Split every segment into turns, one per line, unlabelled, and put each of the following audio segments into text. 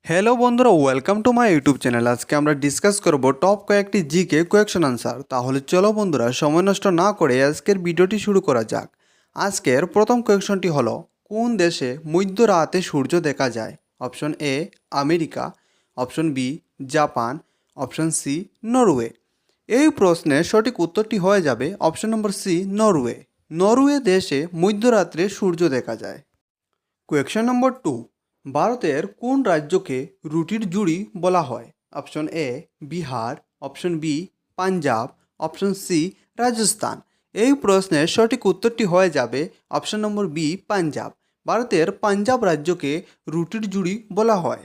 Hello বন্ধুরা, welcome to my YouTube channel. আজকে আমরা ডিসকাস করব টপ কয়েকটি জিকে কোয়েকশন আনসার। তাহলে চলো বন্ধুরা, সময় নষ্ট না করে আজকের ভিডিওটি শুরু করা যাক। আজকের প্রথম কোয়েকশনটি হলো, কোন দেশে মধ্যরাতে সূর্য দেখা যায়? Option A America, option B Japan, option C Norway. এই প্রশ্নের সঠিক উত্তরটি হয়ে যাবে option number C Norway. Norway দেশে মধ্যরাত্রে সূর্য দেখা যায়। কোয়েকশন নম্বর 2, ভারতের কোন রাজ্যকে রুটির জুড়ি বলা হয়? Option A Bihar, option B Punjab, option C Rajasthan. এই প্রশ্নের সঠিক উত্তরটি হয়ে যাবে অপশন নম্বর বি পাঞ্জাব। ভারতের পাঞ্জাব রাজ্যকে রুটির জুড়ি বলা হয়।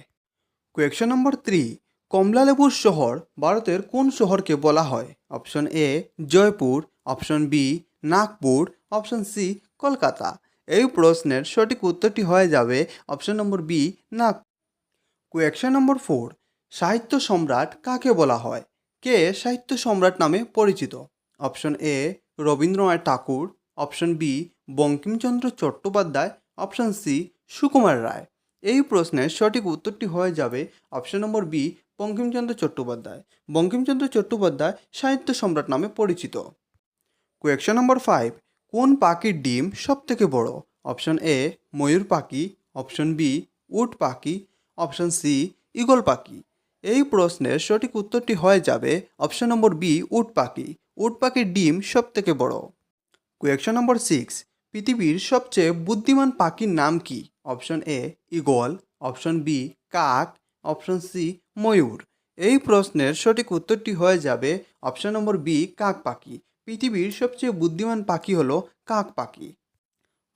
কোয়েকশন নম্বর 3, কমলালেবুর শহর ভারতের কোন শহরকে বলা হয়? Option A Jaipur, option B Nagpur, option C Kolkata. এই প্রশ্নের সঠিক উত্তরটি হয়ে যাবে option number B Nagpur. Question number 4, সাহিত্য সম্রাট কাকে বলা হয়? কে সাহিত্য সম্রাট নামে পরিচিত? Option A Rabindranath Tagore, option B Bankimchandra Chattopadhyay, option C Sukumar Ray. এই প্রশ্নের সঠিক উত্তরটি হয়ে যাবে option number B Bankimchandra Chattopadhyay. Bankimchandra Chattopadhyay সাহিত্য সম্রাট নামে পরিচিত। কোয়েকশন নম্বর 5, কোন পাখির ডিম সবথেকে বড়? অপশন এ ময়ূর পাখি, অপশন বি উট পাখি, অপশন সি ঈগল পাখি। এই প্রশ্নের সঠিক উত্তরটি হয়ে যাবে অপশন নম্বর বি উট পাখি। উট পাখির ডিম সবথেকে বড়। কোয়েকশন নম্বর 6, পৃথিবীর সবচেয়ে বুদ্ধিমান পাখির নাম কি? Option A eagle, option B কাক, অপশন সি ময়ূর। এই প্রশ্নের সঠিক উত্তরটি হয়ে যাবে অপশন নম্বর বি কাক পাখি। পৃথিবীর সবচেয়ে বুদ্ধিমান পাখি হলো কাক পাখি।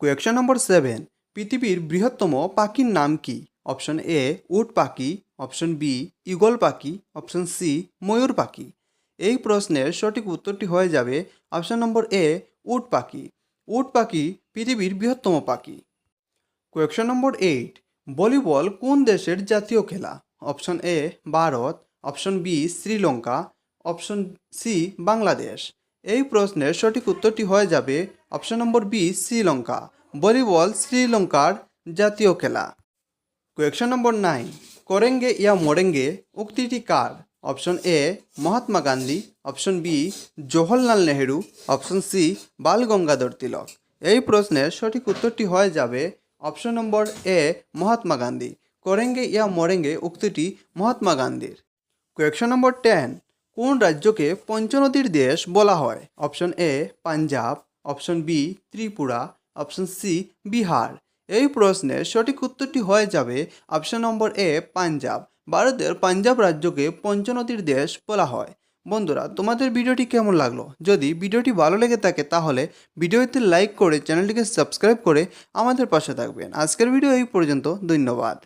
কোয়েকশন নম্বর 7, পৃথিবীর বৃহত্তম পাখির নাম কি? অপশন এ উট পাখি, অপশন বি ঈগল পাখি, অপশন সি ময়ূর পাখি। এই প্রশ্নের সঠিক উত্তরটি হয়ে যাবে অপশন নম্বর এ উট পাখি। উট পাখি পৃথিবীর বৃহত্তম পাখি। কোয়েকশন নম্বর 8, ভলিবল কোন দেশের জাতীয় খেলা? Option A Bharat, option B Sri Lanka, option C Bangladesh. এই প্রশ্নের সঠিক উত্তরটি হয়ে যাবে option number B Sri Lanka. Volleyball শ্রীলঙ্কার জাতীয় খেলা। কোয়েকশন নম্বর 9, করেঙ্গে ইয়া মরেঙ্গে উক্তিটি কার? Option A Mahatma Gandhi, option B Jawaharlal Nehru, option C Bal Gangadhar Tilak. এই প্রশ্নের সঠিক উত্তরটি হয়ে যাবে option number A Mahatma Gandhi. করেঙ্গে ইয়া মরেঙ্গে উক্তিটি মহাত্মা গান্ধীর। কোয়েকশন নম্বর 10, কোন রাজ্যকে পঞ্চনদীর দেশ বলা হয়? Option A Punjab, option B Tripura, option C Bihar. এই প্রশ্নের সঠিক উত্তরটি হয়ে যাবে অপশন নম্বর এ পাঞ্জাব। ভারতের পাঞ্জাব রাজ্যকে পঞ্চনদীর দেশ বলা হয়। বন্ধুরা, তোমাদের ভিডিওটি কেমন লাগলো? যদি ভিডিওটি ভালো লেগে থাকে তাহলে ভিডিওতে লাইক করে চ্যানেলটিকে সাবস্ক্রাইব করে আমাদের পাশে থাকবেন। আজকের ভিডিও এই পর্যন্ত, ধন্যবাদ।